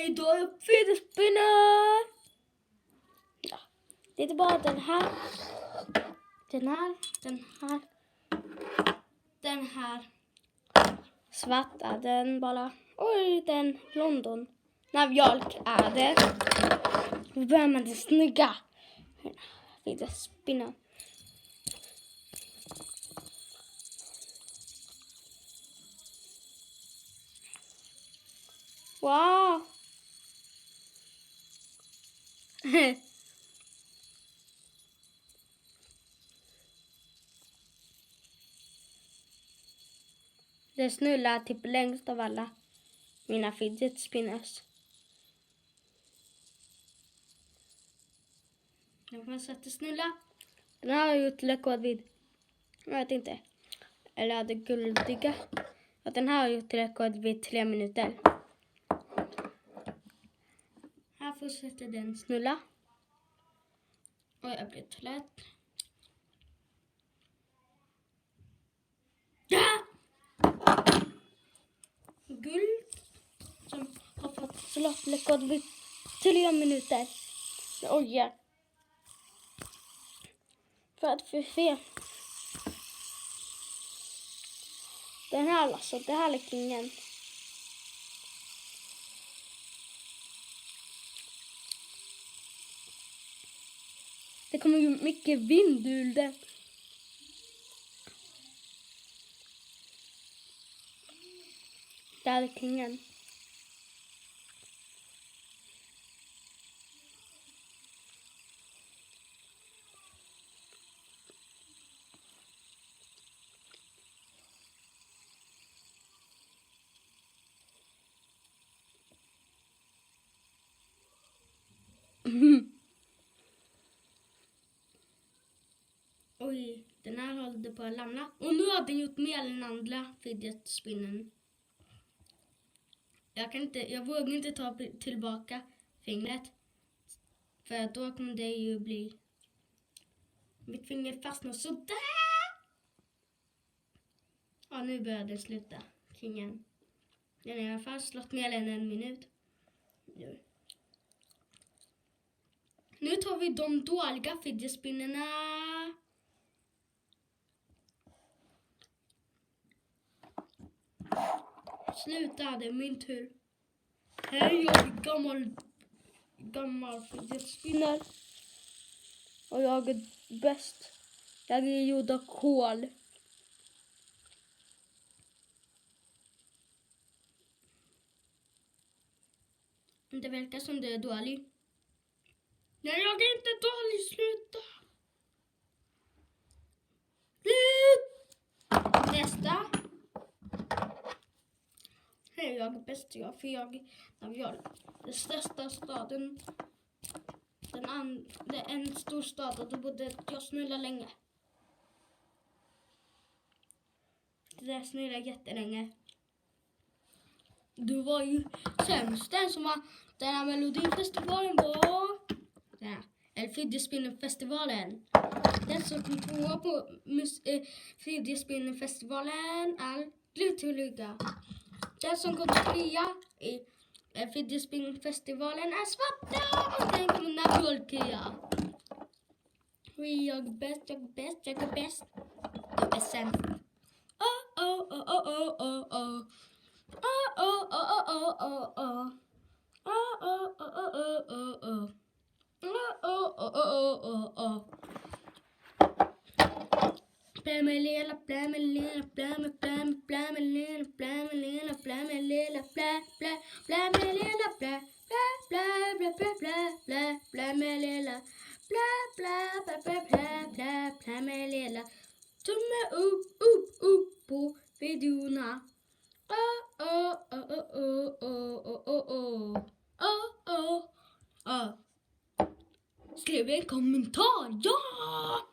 idag är jag fidgetspinner. Ja, det är bara den här. Den här. Svarta, den bara. Oj, den London. Mjölk är det. Vi börjar med det snygga. Fidgetspinner. Wow. Det snurrar typ längst av alla mina fidget spinners. Jag får sätta snulla. Den här har jag gjort rekord vid. Jag vet inte. Eller är det guldiga? Och den här har jag gjort rekord vid 3 minuter. Här fortsätter den snulla. Och jag blir trött. Ja! Guld. Som har fått slåttrekord vid 3 minuter. Oj, ja. För att få se. Den här alltså, det här är kingen. Det kommer ju mycket vind ur det. Där är kingen. Oj, den här håller på att lämna. Och nu har den gjort mer än andra fidget spinnen. Jag vågar inte ta tillbaka fingret. För då kommer det ju bli... Mitt finger fastnar sådär. Ja, nu börjar det sluta. Kingen. Den har i alla fall slått mer än 1 minut. Nu tar vi de dåliga fidget spinnerna. Sluta, det är min tur. Hej, jag är gammal fidget spinner. Och jag är bäst. Jag är gjord av kol. Det verkar som det är dålig. Nej, jag är inte dålig. Sluta. Nästa. Hej, jag är bäst. För jag den största staden. Det är en stor stad och då borde jag snulla länge. Det där snurrar jättelänge. Du var ju sämst. Den här melodifestivalen var... Eller fidget spinner-festivalen. Den som kom tvåa på fidget spinner-festivalen är Glutterlyga. Den som kom trea i fidget spinner-festivalen är Svarta. Och den kommer Nabolkia. Jag är bäst, jag är bäst, jag är bäst. Du är sämst. Oh, oh, oh, oh, oh, oh, oh. Oh, oh, oh, oh, oh, oh. Oh, oh, oh, oh, oh, oh. Oh, oh, oh, oh, oh, oh. Plämmelilla, plämmelilla, plämme, plämme, plämmelilla, plämmelilla, plämmelilla, plä, plä, plämmelilla, plä, plä, plä, plä, plä, plä, plämmelilla, plä, plä, plä, plä, plä, plä, plämmelilla. Tumme upp på videorna. Oh, oh, oh, oh, oh, oh, oh, oh. Oh, oh, oh. Skriv en kommentar, ja!